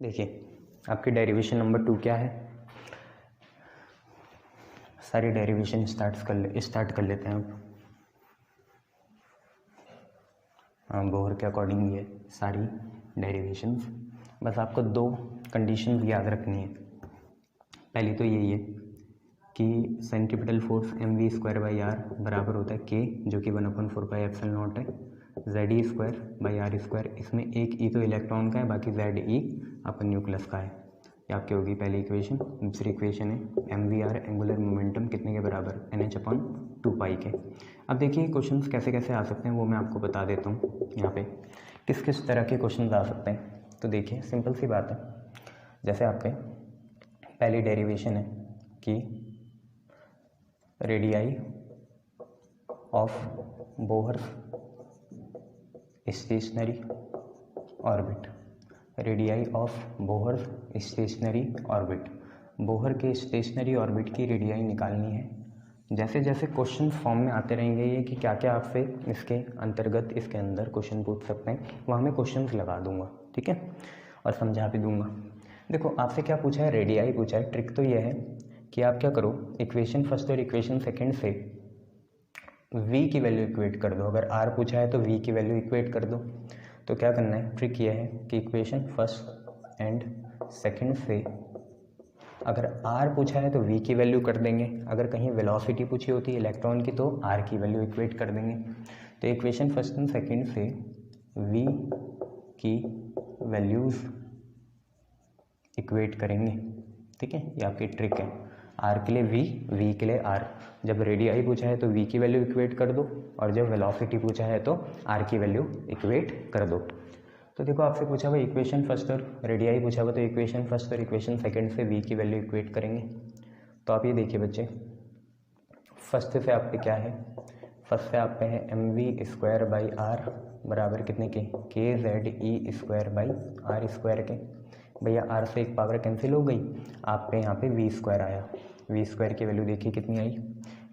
देखिए आपकी derivation number 2 क्या है। सारी डेरिवेशन स्टार्ट कर लेते हैं अब। हाँ, बोहर के अकॉर्डिंग ये सारी डेरिवेशंस। बस आपको 2 कंडीशंस याद रखनी है। पहली तो यही है कि सेंट्रीपिटल फोर्स mv²/r बराबर होता है k, जो कि 1/4πε0 है, Ze²/r²। इसमें एक e तो इलेक्ट्रॉन का है, बाकी Ze अपन न्यूक्लियस का है। ये आपकी होगी पहली इक्वेशन। दूसरी इक्वेशन है mvr एंगुलर मोमेंटम कितने के बराबर, NH/2π के। अब देखिए क्वेश्चंस कैसे कैसे आ सकते हैं वो मैं आपको बता देता हूँ। यहाँ पे किस किस तरह के क्वेश्चंस आ सकते हैं। तो देखिए सिंपल सी बात है, जैसे आपके पहली डेरिवेशन है कि radii of Bohr stationery orbit, radii of Bohr stationery orbit, Bohr के स्टेशनरी ऑर्बिट की रेडियाई निकालनी है। जैसे जैसे क्वेश्चन फॉर्म में आते रहेंगे ये कि क्या क्या आपसे इसके अंतर्गत इसके अंदर क्वेश्चन पूछ सकते हैं, वहाँ मैं क्वेश्चंस लगा दूंगा, ठीक है, और समझा भी दूंगा। देखो आपसे क्या पूछा है, रेडियाई पूछा है। ट्रिक तो ये है कि आप क्या करो, इक्वेशन फर्स्ट और इक्वेशन सेकंड से v की वैल्यू इक्वेट कर दो। अगर r पूछा है तो v की वैल्यू इक्वेट कर दो। तो क्या करना है, ट्रिक ये है कि इक्वेशन फर्स्ट एंड सेकंड से अगर r पूछा है तो v की वैल्यू कर देंगे। अगर कहीं वेलोसिटी पूछी होती है इलेक्ट्रॉन की तो r की वैल्यू इक्वेट कर देंगे। तो इक्वेशन फर्स्ट एंड सेकंड से v की वैल्यूज़ इक्वेट करेंगे, ठीक है। ये आपकी ट्रिक है। r के लिए v के लिए r। जब रेडियाई पूछा है तो v की वैल्यू इक्वेट कर दो, और जब वेलोसिटी पूछा है तो r की वैल्यू इक्वेट कर दो। तो देखो आपसे पूछा हुआ इक्वेशन फर्स्ट और रेडियाई पूछा हुआ, तो इक्वेशन फर्स्ट और इक्वेशन सेकंड से v की वैल्यू इक्वेट करेंगे। तो आप ये देखिए बच्चे, फर्स्ट से आप पे क्या है, फर्स्ट से आप पे है mv²/r बराबर कितने के, kZe²/r² के। भैया r से एक पावर कैंसिल हो गई, आप पे यहाँ पे v² आया। v² की वैल्यू देखिए कितनी आई,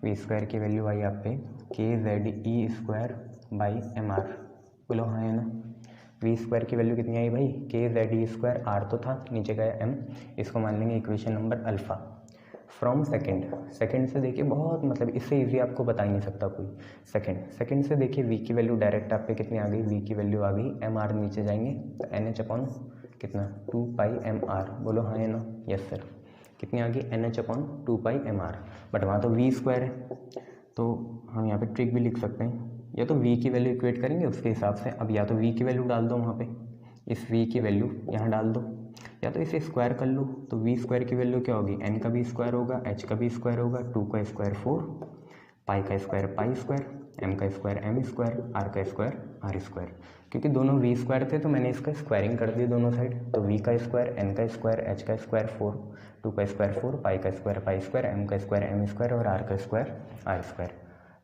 v² की वैल्यू आई आप पे kZe²/mr। बोलो हाँ है ना। v² की वैल्यू कितनी आई भाई, kZe², r तो था, नीचे गया m, इसको मान लेंगे equation number alpha. From second से देखिए बहुत मतलब इससे इजी आपको बता ही नहीं सकता कोई। सेकंड से देखिए v की वैल्यू डायरेक्ट आप पे कितनी आ गई, v की वैल्यू आ गई mr, नीचे जाएंगे तो NH/ कितना 2πmr। बोलो हाँ है ना, यस सर। कितनी आ गई, NH/2πmr। बट वहाँ तो v² है, तो हम यहाँ पे ट्रिक भी लिख सकते हैं, या तो v की वैल्यू इक्वेट करेंगे उसके हिसाब से। अब या तो v की वैल्यू डाल दो वहाँ पे, इस v की वैल्यू यहाँ डाल दो, या तो इसे स्क्वायर कर लो। तो v² की वैल्यू क्या होगी, n का भी स्क्वायर होगा, h का भी स्क्वायर होगा, 2 का स्क्वायर 4, पाई का स्क्वायर पाई², m का स्क्वायर m², r का स्क्वायर r²। क्योंकि दोनों v² थे तो मैंने इसका स्क्वायरिंग कर दी दोनों साइड। तो v का स्क्वायर, n का स्क्वायर, h का स्क्वायर 4, 2 का स्क्वायर 4, पाई का स्क्वायर पाई², m का स्क्वायर m² और r का स्क्वायर r²।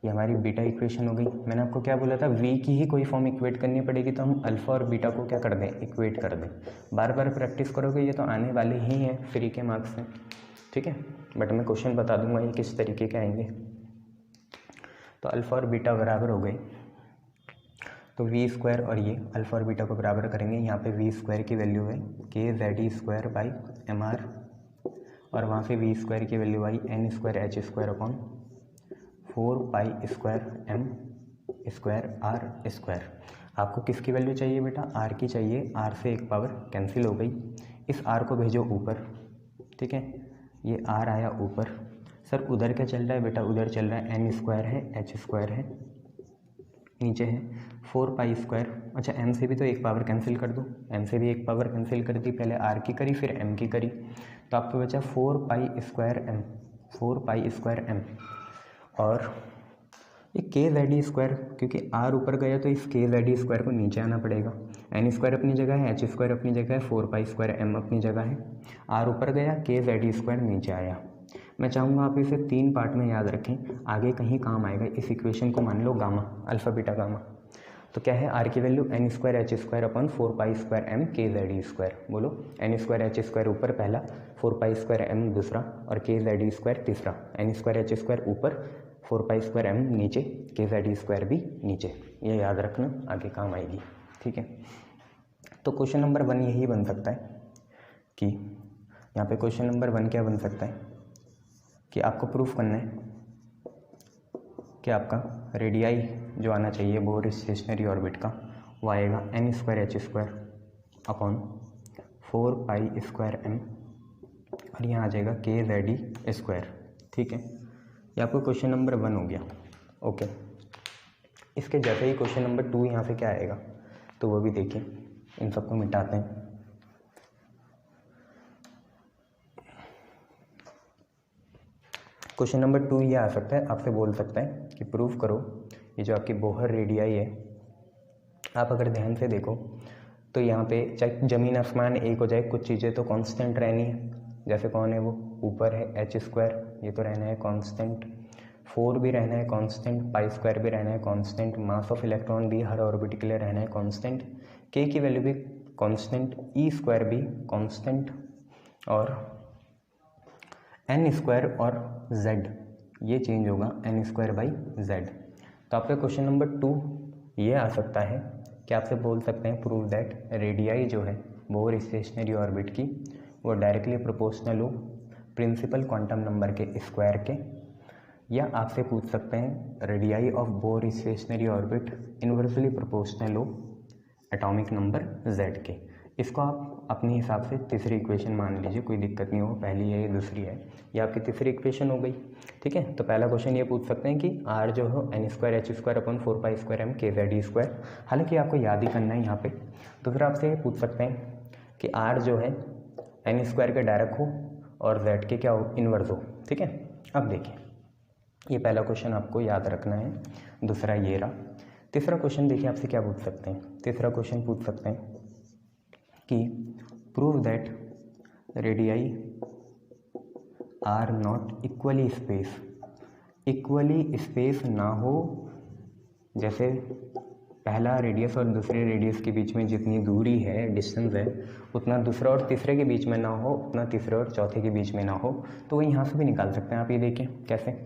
ये हमारी बीटा इक्वेशन हो गई। मैंने आपको क्या बोला था, v की ही कोई फॉर्म इक्वेट करनी पड़ेगी, तो हम अल्फ़ा और बीटा को क्या कर दें, इक्वेट कर दें। बार बार प्रैक्टिस करोगे, ये तो आने वाले ही हैं फ्री के मार्क्स से, ठीक है। बट मैं क्वेश्चन बता दूंगा ये किस तरीके के आएंगे। तो अल्फ़ा और बीटा बराबर हो गए, तो v² और ये अल्फ़ा और बीटा को बराबर करेंगे। यहाँ पे v² की वैल्यू है kZe²/mr, और वहाँ से v² की वैल्यू आई n²h²/4π²m²r²। आपको किसकी वैल्यू चाहिए बेटा, r की चाहिए। r से एक पावर कैंसिल हो गई, इस r को भेजो ऊपर, ठीक है। ये r आया ऊपर। सर उधर क्या चल रहा है बेटा, उधर चल रहा है n² है, h² है, नीचे है 4π²। अच्छा m से भी तो एक पावर कैंसिल कर दो, m से भी एक पावर कैंसिल कर दी, पहले r की करी फिर m की करी, तो आपको बचा 4π²m, 4π²m। और ये kZe², क्योंकि r ऊपर गया तो इस kZe² को नीचे आना पड़ेगा। n² अपनी जगह है, h² अपनी जगह है, 4π²m अपनी जगह है। r ऊपर गया, kZe² नीचे आया। मैं चाहूँगा आप इसे 3 पार्ट में याद रखें, आगे कहीं काम आएगा। इस इक्वेशन को मान लो गामा, अल्फ़ा बीटा गामा। तो क्या है, r की वैल्यू n²h²/4π²m kZe²। बोलो n²h² ऊपर पहला, 4π²m दूसरा, और kZe² तीसरा। n²h² ऊपर, 4π²m नीचे, kZe² भी नीचे। ये याद रखना, आगे काम आएगी, ठीक है। तो क्वेश्चन नंबर 1 यही बन सकता है कि यहाँ पे क्वेश्चन नंबर 1 क्या बन सकता है कि आपको प्रूफ करना है कि आपका रेडियाई जो आना चाहिए बोर स्टेशनरी ऑर्बिट का वो आएगा n²h² अपॉन 4π²m और यहाँ आ जाएगा kZe²। ठीक है, ये आपको क्वेश्चन नंबर 1 हो गया। ओके, इसके जैसे ही क्वेश्चन नंबर 2 यहाँ पे क्या आएगा तो वो भी देखिए, इन सबको मिटाते हैं। क्वेश्चन नंबर 2 ये आ सकता है, आपसे बोल सकता है कि प्रूफ करो ये जो आपकी बोहर रेडियाई है। आप अगर ध्यान से देखो तो यहाँ पे चाहे ज़मीन आसमान एक हो जाए, कुछ चीज़ें तो कांस्टेंट रहनी है। जैसे कौन है वो, ऊपर है h², ये तो रहना है कांस्टेंट, 4 भी रहना है कांस्टेंट, π² भी रहना है कांस्टेंट, मास ऑफ इलेक्ट्रॉन भी हर ऑर्बिट के लिए रहना है कांस्टेंट, k की वैल्यू भी कांस्टेंट, e² भी कांस्टेंट और n² और z ये चेंज होगा n²/z। तो आपका क्वेश्चन नंबर 2 ये आ सकता है कि आपसे बोल सकते हैं प्रूव दैट रेडियाई जो है बोर स्टेशनरी ऑर्बिट की वो डायरेक्टली प्रोपोर्शनल हो प्रिंसिपल क्वांटम नंबर के स्क्वायर के, या आपसे पूछ सकते हैं radii of bore stationery orbit inversely proportional हो एटॉमिक नंबर z के। इसको आप अपने हिसाब से तीसरी इक्वेशन मान लीजिए, कोई दिक्कत नहीं हो, पहली है ये दूसरी है, ये आपकी तीसरी इक्वेशन हो गई। ठीक है, तो पहला क्वेश्चन ये पूछ सकते हैं कि r जो हो n²h² अपॉन 4π²m kZe²। हालांकि आपको याद ही करना है यहाँ पे। दूसरा आपसे ये पूछ सकते हैं कि r जो है n² के डायरेक्ट हो और z के क्या हो, इन्वर्स हो। ठीक है, अब देखिए ये पहला क्वेश्चन आपको याद रखना है, दूसरा ये रहा। तीसरा क्वेश्चन देखिए आपसे क्या पूछ सकते हैं। तीसरा क्वेश्चन पूछ सकते हैं कि prove that radii are not equally space. Equally space ना हो, जैसे पहला रेडियस और दूसरे रेडियस के बीच में जितनी दूरी है, डिस्टेंस है, उतना दूसरा और तीसरे के बीच में ना हो, उतना तीसरे और चौथे के बीच में ना हो। तो वो यहाँ से भी निकाल सकते हैं आप। ये देखिए कैसे,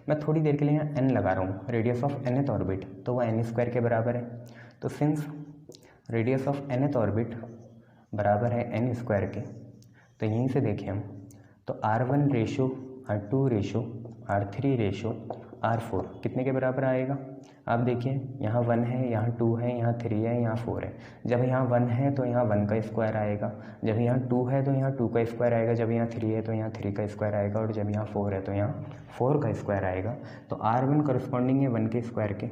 मैं थोड़ी देर के लिए यहाँ n लगा रहा हूँ, रेडियस ऑफ nth ऑर्बिट तो वह n² के बराबर है। तो since radius of nth orbit बराबर है n² के, तो यहीं से देखें हम तो r1 ratio r2 ratio r3 ratio r4 कितने के बराबर आएगा। आप देखिए यहाँ 1 है, यहाँ 2 है, यहाँ 3 है, यहाँ 4 है। जब यहाँ 1 है तो यहाँ 1 का स्क्वायर आएगा, जब यहाँ 2 है तो यहाँ 2 का स्क्वायर आएगा, जब यहाँ 3 है तो यहाँ 3 का स्क्वायर आएगा, और जब यहाँ 4 है तो यहाँ 4 का स्क्वायर आएगा। तो r1 करस्पॉन्डिंग है 1 के स्क्वायर के,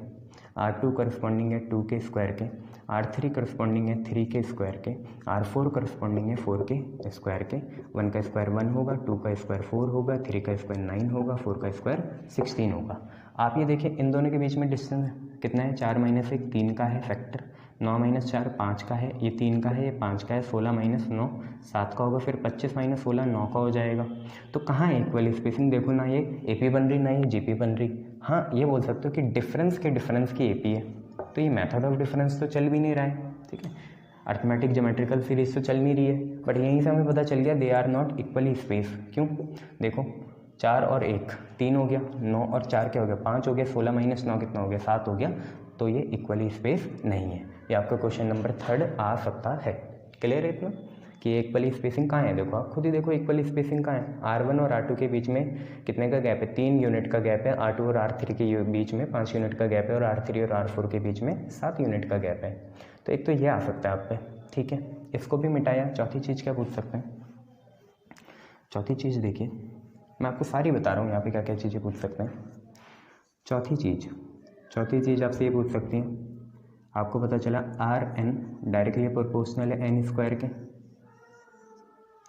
r2 करस्पॉन्डिंग है 2 के स्क्वायर के, r3 करस्पॉन्डिंग है 3 के स्क्वायर के, r4 करस्पॉन्डिंग है 4 के स्क्वायर के। 1 का स्क्वायर 1 होगा, 2 का स्क्वायर 4 होगा, 3 का स्क्वायर 9 होगा, 4 का स्क्वायर 16 होगा। आप ये देखिए इन दोनों के बीच में डिस्टेंस कितना है, 4 - 1 3 का है फैक्टर, 9 - 4 5 का है, ये 3 का है, ये 5 का है, 16 - 9 7 का होगा, फिर 25 - 16 9 का हो जाएगा। तो कहाँ है इक्वल स्पेसिंग, देखो ना ये AP बन रही ना ये GP बन रही। हाँ, ये बोल सकते हो कि डिफरेंस के डिफरेंस की AP है, तो ये मेथड ऑफ डिफरेंस तो चल भी नहीं रहा है। ठीक है, अर्थमेटिक ज्योमेट्रिकल सीरीज तो चल नहीं रही है, बट यहीं से हमें पता चल गया they are not equally space. क्यों, देखो 4 और 1 3 हो गया, 9 और 4 क्या हो गया 5 हो गया, 16 - 9 कितना हो गया 7 हो गया। तो ये इक्वली स्पेस नहीं है। ये आपका क्वेश्चन नंबर 3 आ सकता है। क्लियर है इतना कि इक्वली स्पेसिंग कहाँ है। देखो आप खुद ही देखो इक्वली स्पेसिंग कहाँ है। R1 और R2 के बीच में कितने का गैप है, 3 यूनिट का गैप है। R2 और R3 के बीच में 5 यूनिट का गैप है, और R3 और R4 के बीच में 7 यूनिट का गैप है। तो एक तो ये आ सकता है आप पे। ठीक है, इसको भी मिटाया। चौथी चीज़ क्या पूछ सकते हैं, चौथी चीज़ देखिए, मैं आपको सारी बता रहा हूँ यहाँ पे क्या क्या चीज़ें पूछ सकते हैं। चौथी चीज़ आपसे ये पूछ सकती हैं, आपको पता चला Rn डायरेक्टली प्रोपोर्शनल है n² के।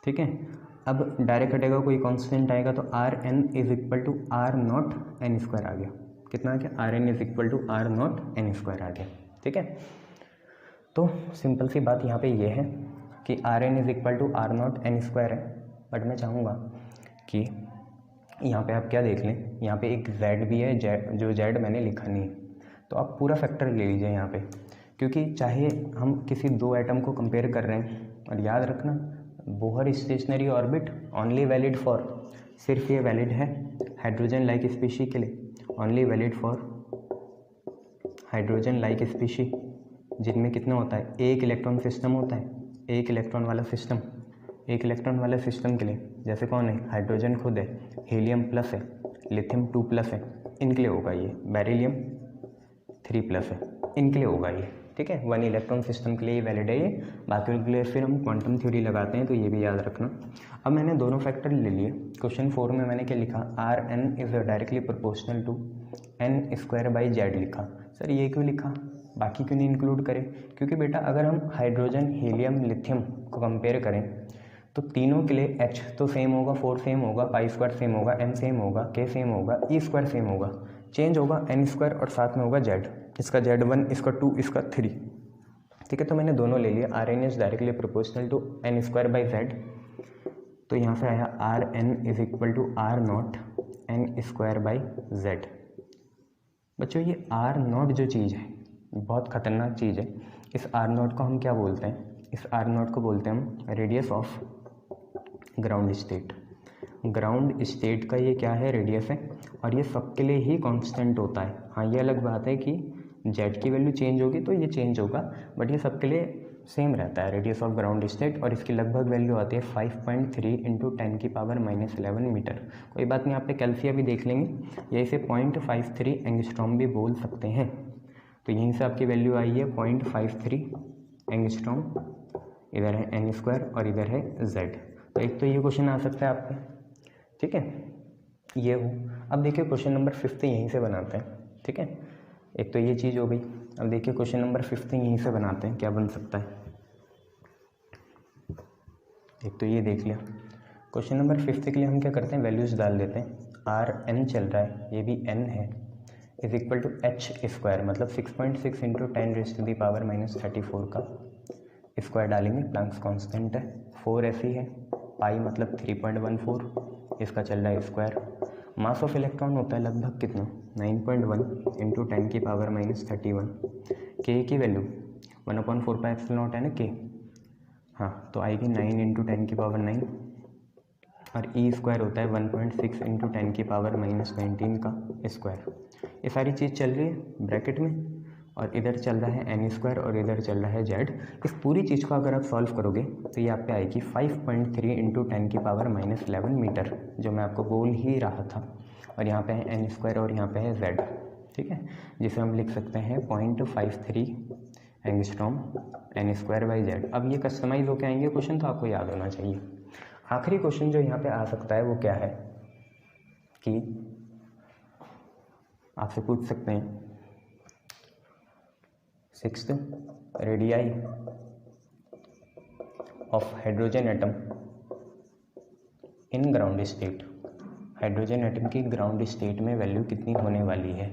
ठीक है, अब डायरेक्ट हटेगा कोई कांस्टेंट आएगा, तो Rn is equal to R0 n² आ गया। कितना आ गया, Rn is equal to R0 n² आ गया। ठीक है, तो सिंपल सी बात यहाँ पे ये है कि Rn is equal to R0 n² है। बट मैं चाहूँगा कि यहाँ पे आप क्या देख लें, यहाँ पे एक z भी है, जो z मैंने लिखा नहीं है, तो आप पूरा फैक्टर ले लीजिए यहाँ पे, क्योंकि चाहे हम किसी दो एटम को कंपेयर कर रहे हैं। और याद रखना Bohr stationery orbit only valid for, सिर्फ ये वैलिड है हाइड्रोजन लाइक स्पीशी के लिए, only valid for hydrogen like species जिनमें कितना होता है, एक इलेक्ट्रॉन सिस्टम होता है, एक इलेक्ट्रॉन वाला सिस्टम, एक इलेक्ट्रॉन वाले सिस्टम के लिए, जैसे कौन है, हाइड्रोजन खुद है, हीलियम प्लस है, लिथियम 2+ है, इनके लिए होगा ये, बेरिलियम 3+ है, इनके लिए होगा ये, ठीक है। 1 इलेक्ट्रॉन सिस्टम के लिए ये वैलिड है ये, बाकी के लिए फिर हम क्वांटम थ्योरी लगाते हैं, तो ये भी याद रखना। अब मैंने दोनों फैक्टर ले लिए। क्वेश्चन 4 में मैंने क्या लिखा, Rn is directly proportional to n² लिखा। सर ये क्यों लिखा, बाकी क्यों नहीं इंक्लूड करें, क्योंकि बेटा अगर हम हाइड्रोजन, हीलियम, लिथियम को कंपेयर करें तो तीनों के लिए H तो सेम होगा, 4 सेम होगा, π² सेम होगा, m सेम होगा, k सेम होगा, e² सेम होगा, चेंज होगा n² और साथ में होगा Z, इसका Z1, इसका 2, इसका 3, ठीक है। तो मैंने दोनों ले लिया। Rn is directly proportional to n²/z, तो यहाँ से आया Rn is equal to R0 n²/z। बच्चों ये R0 जो चीज़ है बहुत ख़तरनाक चीज़ है। इस R0 को हम क्या बोलते हैं, इस R0 को बोलते हैं हम radius of ground state. Ground state का ये क्या है, रेडियस है, और ये सबके लिए ही कांस्टेंट होता है। हाँ ये अलग बात है कि जेड की वैल्यू चेंज होगी तो ये चेंज होगा, बट ये सबके लिए सेम रहता है रेडियस ऑफ ग्राउंड स्टेट, और इसकी लगभग वैल्यू आती है 5.3 × 10⁻11 मीटर। कोई बात नहीं, आप पे कैल्सिया भी देख लेंगे, या इसे 0.53 एंगस्ट्रॉम भी बोल सकते हैं। तो यहीं से आपकी वैल्यू आई है 0.53 एंगस्ट्रॉम, इधर है n² और इधर है z। तो एक तो ये क्वेश्चन आ सकता है आपके, ठीक है, ये हो। अब देखिए क्वेश्चन नंबर 5 यहीं से बनाते हैं, ठीक है। एक तो ये चीज़ हो गई। अब देखिए क्वेश्चन नंबर 5 यहीं से बनाते हैं, क्या बन सकता है। एक तो ये देख लिया। क्वेश्चन नंबर 5 के लिए हम क्या करते हैं, वैल्यूज़ डाल देते हैं। Rn चल रहा है, ये भी n है, इज इक्वल टू h², मतलब 6.6 × 10⁻34 का स्क्वायर डालेंगे, प्लैंक्स कांस्टेंट है, 4 ऐसी है, पाई मतलब 3.14, इसका चल रहा है स्क्वायर। मास ऑफ इलेक्ट्रॉन होता है लगभग कितना, 9.1 × 10⁻31। के की वैल्यू 1/4πε0 है ना के, हाँ तो आएगी 9 × 10⁻9, और e² होता है 1.6 × 10⁻19 का स्क्वायर। ये सारी चीज़ चल रही है ब्रैकेट में, और इधर चल रहा है n² और इधर चल रहा है z। इस पूरी चीज़ को अगर आप सॉल्व करोगे तो ये आप पे आएगी 5.3 × 10⁻11 मीटर, जो मैं आपको बोल ही रहा था। और यहाँ पे है n² और यहाँ पे है z, ठीक है, जिसे हम लिख सकते हैं 0.53 एंगस्ट्रॉम n²/z। अब ये कस्टमाइज होके आएंगे क्वेश्चन, तो आपको याद होना चाहिए। आखिरी क्वेश्चन जो यहाँ पे आ सकता है वो क्या है कि आपसे पूछ सकते हैं 6th radii of hydrogen atom in ground state. Hydrogen atom की ग्राउंड स्टेट में वैल्यू कितनी होने वाली है।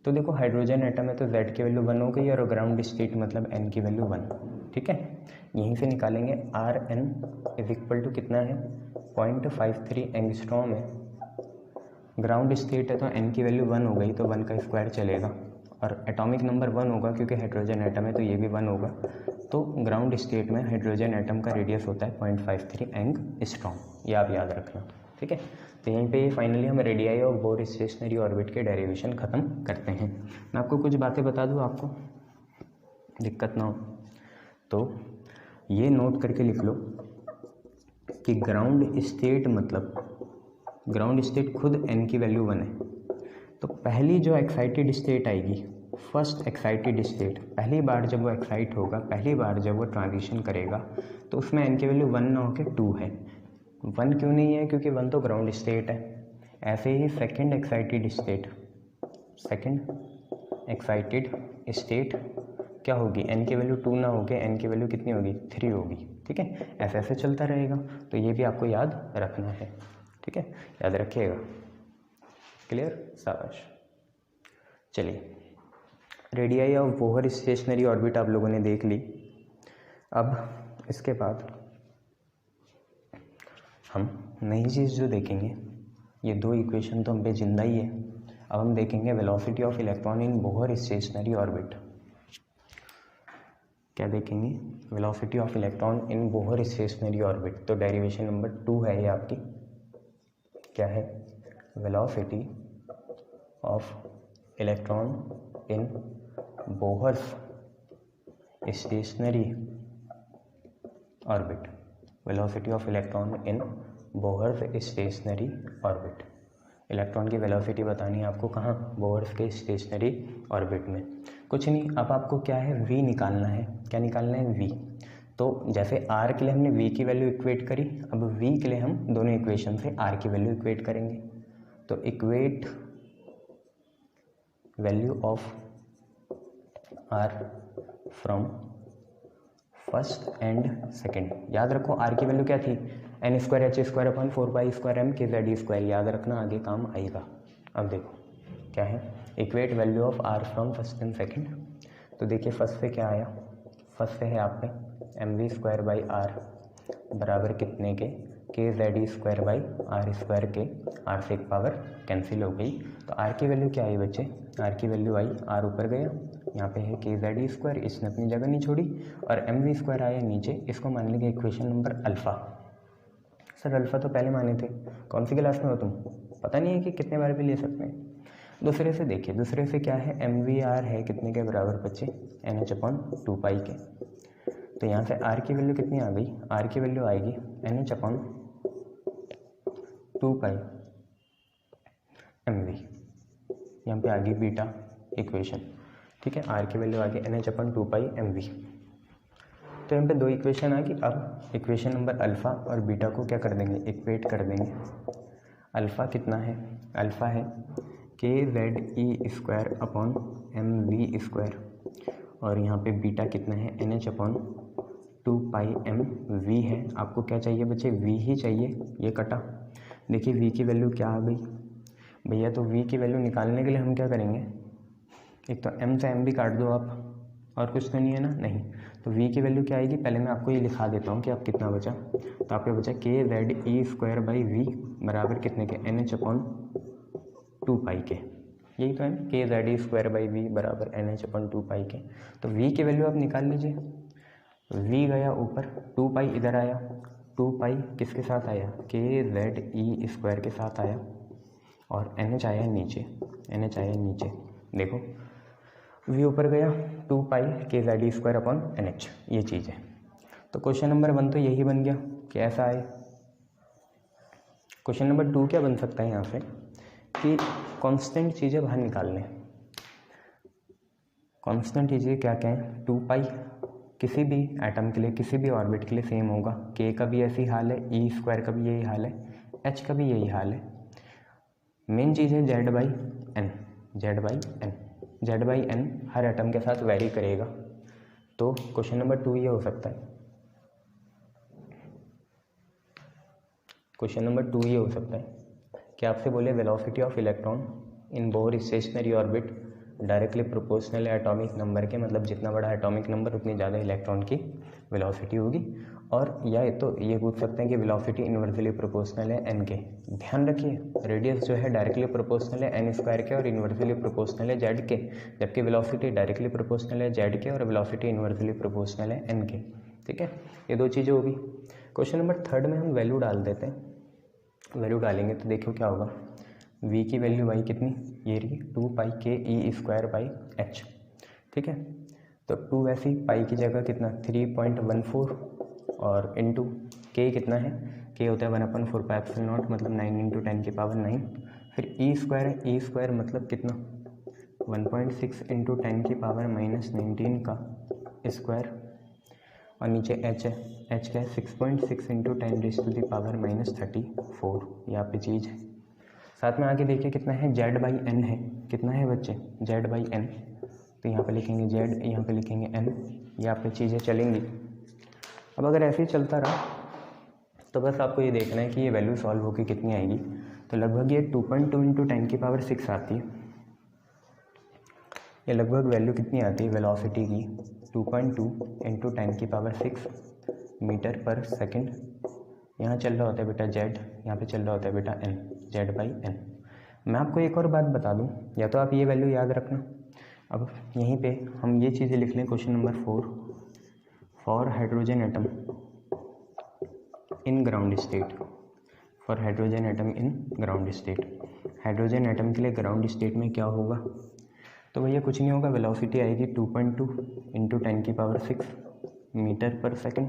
तो देखो हाइड्रोजन एटम है तो z की वैल्यू 1 हो गई, और ग्राउंड स्टेट मतलब n की वैल्यू 1, ठीक है। यहीं से निकालेंगे Rn इज इक्वल टू कितना है, 0.53 एंगस्ट्रॉम है। ग्राउंड स्टेट है तो n की वैल्यू 1 हो गई, तो 1 का स्क्वायर चलेगा, और एटॉमिक नंबर 1 होगा क्योंकि हाइड्रोजन एटम है तो ये भी 1 होगा। तो ग्राउंड स्टेट में हाइड्रोजन एटम का रेडियस होता है 0.53 एंगस्ट्रॉम, ये आप याद रखना, ठीक है। तो यहीं पे फाइनली हम radii of bore stationery orbit के डेरिवेशन ख़त्म करते हैं। मैं आपको कुछ बातें बता दूँ, आपको दिक्कत ना हो तो ये नोट करके लिख लो कि ग्राउंड स्टेट मतलब ग्राउंड स्टेट खुद n की वैल्यू 1 है। तो पहली जो एक्साइटेड स्टेट आएगी, फर्स्ट एक्साइटेड स्टेट, पहली बार जब वो एक्साइट होगा, पहली बार जब वो ट्रांजिशन करेगा, तो उसमें n की वैल्यू 1 ना होकर 2 है। 1 क्यों नहीं है, क्योंकि 1 तो ग्राउंड स्टेट है। ऐसे ही सेकंड एक्साइटेड स्टेट क्या होगी, n की वैल्यू 2 ना होगी, n की वैल्यू कितनी होगी, 3 होगी, ठीक है। ऐसे ऐसे चलता रहेगा, तो ये भी आपको याद रखना है, ठीक है, याद रखिएगा। क्लियर, शाबाश। चलिए, radii of Bohr stationery orbit आप लोगों ने देख ली। अब इसके बाद हम नई चीज़ जो देखेंगे, ये 2 इक्वेशन तो हम पे जिंदा ही है। अब हम देखेंगे velocity of electron in Bohr stationery orbit. क्या देखेंगे, velocity of electron in Bohr stationery orbit. तो डेरिवेशन नंबर 2 है ये आपकी, क्या है, velocity of electron in Bohr stationery orbit. Velocity of electron in Bohr's stationery orbit. Electron की velocity बतानी है आपको कहाँ, बोहर्स के स्टेशनरी ऑर्बिट में। कुछ नहीं, अब आपको क्या है, v निकालना है। क्या निकालना है, v। तो जैसे r के लिए हमने v की वैल्यू इक्वेट करी, अब v के लिए हम दोनों इक्वेशन से r की वैल्यू इक्वेट करेंगे। तो equate value of r from first and second. याद रखो r की वैल्यू क्या थी, n square H square upon 4π² m के जेड स्क्वायर। याद रखना, आगे काम आएगा। अब देखो क्या है, equate value of r from first and second. तो देखिए फर्स्ट से क्या आया, फर्स्ट से है आप पे mv²/r बराबर कितने के Z square by r square के, r से एक पावर कैंसिल हो गई। तो r की वैल्यू क्या आई बच्चे, r की वैल्यू आई, r ऊपर गया, यहाँ पे है के जेड स्क्वायर, इसने अपनी जगह नहीं छोड़ी, और mv² आया नीचे। इसको मान लेंगे equation number alpha. Sir alpha तो पहले माने थे, कौन सी क्लास में हो तुम, पता नहीं है कि कितने बार भी ले सकते हैं। दूसरे से देखिए, दूसरे से क्या है, mvr है कितने के बराबर बच्चे, NH/2π के। तो यहाँ से r की वैल्यू कितनी आ गई, r की वैल्यू आएगी NH/2π mv। यहाँ पे आ गई बीटा इक्वेशन, ठीक है। r की वैल्यू आ गई NH/2π mv। तो यहाँ पे दो इक्वेशन आ गई। अब इक्वेशन नंबर अल्फ़ा और बीटा को क्या कर देंगे, इक्वेट कर देंगे। अल्फ़ा कितना है, अल्फ़ा है kZe²/mv², और यहाँ पे बीटा कितना है, NH/2π mv है। आपको क्या चाहिए बच्चे, v ही चाहिए, ये कटा। देखिए v की वैल्यू क्या आ गई भैया, तो v की वैल्यू निकालने के लिए हम क्या करेंगे, एक तो m से mv काट दो आप, और कुछ तो नहीं है ना, नहीं। तो v की वैल्यू क्या आएगी, पहले मैं आपको ये लिखा देता हूँ कि आप कितना बचा। तो आपका बचा kZe²/v बराबर कितने के, NH/2π के। यही तो है ना, kZe²/v बराबर NH/2π के। तो v की वैल्यू आप निकाल लीजिए। v गया ऊपर, 2π इधर आया, 2π किसके साथ आया, kZe² के साथ आया, और NH आया नीचे, NH आया नीचे। देखो v ऊपर गया, 2π kZe²/NH, ये चीज़ है। तो क्वेश्चन नंबर 1 तो यही बन गया कि ऐसा आए। क्वेश्चन नंबर 2 क्या बन सकता है यहाँ से, कि कांस्टेंट चीज़ें बाहर निकाल लें। कांस्टेंट चीज़ें क्या क्या हैं, 2π किसी भी एटम के लिए, किसी भी ऑर्बिट के लिए सेम होगा, k का भी ऐसी हाल है, e² का भी यही हाल है, h का भी यही हाल है। मेन चीज़ है z/n, z/n हर एटम के साथ वेरी करेगा। तो क्वेश्चन नंबर 2 ये हो सकता है, क्वेश्चन नंबर 2 ये हो सकता है कि आपसे बोले velocity of electron in bore stationery orbit directly proportional है एटॉमिक नंबर के, मतलब जितना बड़ा एटॉमिक नंबर उतनी ज़्यादा इलेक्ट्रॉन की वेलोसिटी होगी। और या तो ये पूछ सकते हैं कि वेलोसिटी इन्वर्सली प्रोपोर्शनल है n के। ध्यान रखिए रेडियस जो है डायरेक्टली प्रोपोर्शनल है n² के और इन्वर्सली प्रोपोर्शनल है z के, जबकि वेलोसिटी डायरेक्टली प्रोपोर्शनल है z के और वेलोसिटी इन्वर्सली प्रोपोर्शनल है n के। ठीक है, ये दो चीज़ें होगी। क्वेश्चन नंबर 3 में हम वैल्यू डाल देते हैं, वैल्यू डालेंगे तो देखो क्या होगा, v की वैल्यू आई कितनी, ये रही 2π ke²/h। ठीक है, तो 2 वैसी, पाई की जगह कितना 3.14, और इंटू k कितना है, k होता है 1/4πε0, मतलब 9 × 10⁹ फिर e² है, e² मतलब कितना 1.6 × 10⁻⁻19 का स्क्वायर, और नीचे h है, h क्या है 6.6 × 10⁻34, यहाँ पे चीज़ है। साथ में आगे देखिए कितना है, z/n है, कितना है बच्चे z/n, तो यहाँ पे लिखेंगे z, यहाँ पे लिखेंगे n, यहाँ पे चीज़ें चलेंगी। अब अगर ऐसे ही चलता रहा तो बस आपको ये देखना है कि ये वैल्यू सॉल्व होकर कितनी आएगी। तो लगभग ये 2.2 × 10⁶ आती है। ये लगभग वैल्यू कितनी आती है वेलोसिटी की, 2.2 × 10⁶ मीटर/सेकंड। यहाँ चल रहा होता है बेटा z, यहाँ पे चल रहा होता है बेटा n, z/n। मैं आपको एक और बात बता दूँ, या तो आप ये वैल्यू याद रखना। अब यहीं पे हम ये चीज़ें लिख लें, question number 4, for hydrogen atom in ground state, for hydrogen atom in ground state. Hydrogen atom के लिए ग्राउंड स्टेट में क्या होगा, तो भैया कुछ नहीं होगा, वेलोसिटी आएगी 2.2 × 10⁶ मीटर/सेकंड।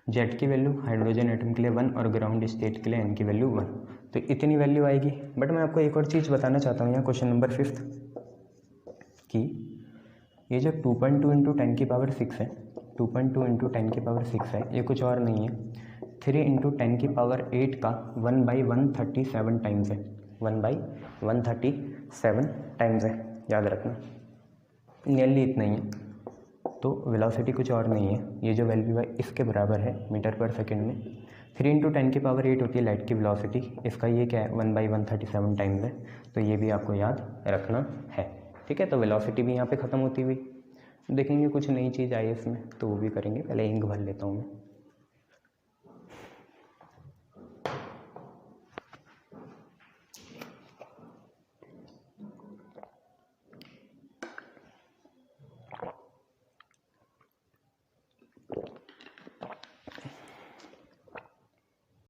जेड की वैल्यू हाइड्रोजन एटम के लिए 1 और ग्राउंड स्टेट के लिए एन की वैल्यू 1, तो इतनी वैल्यू आएगी। बट मैं आपको एक और चीज़ बताना चाहता हूँ यहाँ क्वेश्चन नंबर 5 कि ये जो 2.2 इंटू 10 की पावर 6 है, 2.2 इंटू 10 की पावर 6 है, ये कुछ और नहीं है 3 इंटू 10 की पावर 8 का 1/137 टाइम्स है, 1/137 टाइम्स है, याद रखना नियरली इतना ही है। तो वेलोसिटी कुछ और नहीं है, ये जो वैल्यू है इसके बराबर है मीटर पर सेकेंड में। 3 इंटू 10 की पावर 8 होती है लाइट की वेलोसिटी, इसका ये क्या है 1/137 टाइम्स है, तो ये भी आपको याद रखना है। ठीक है, तो वेलोसिटी भी यहाँ पे ख़त्म होती हुई। देखेंगे कुछ नई चीज़ आई है इसमें तो वो भी करेंगे, पहले इंक भर लेता हूँ मैं।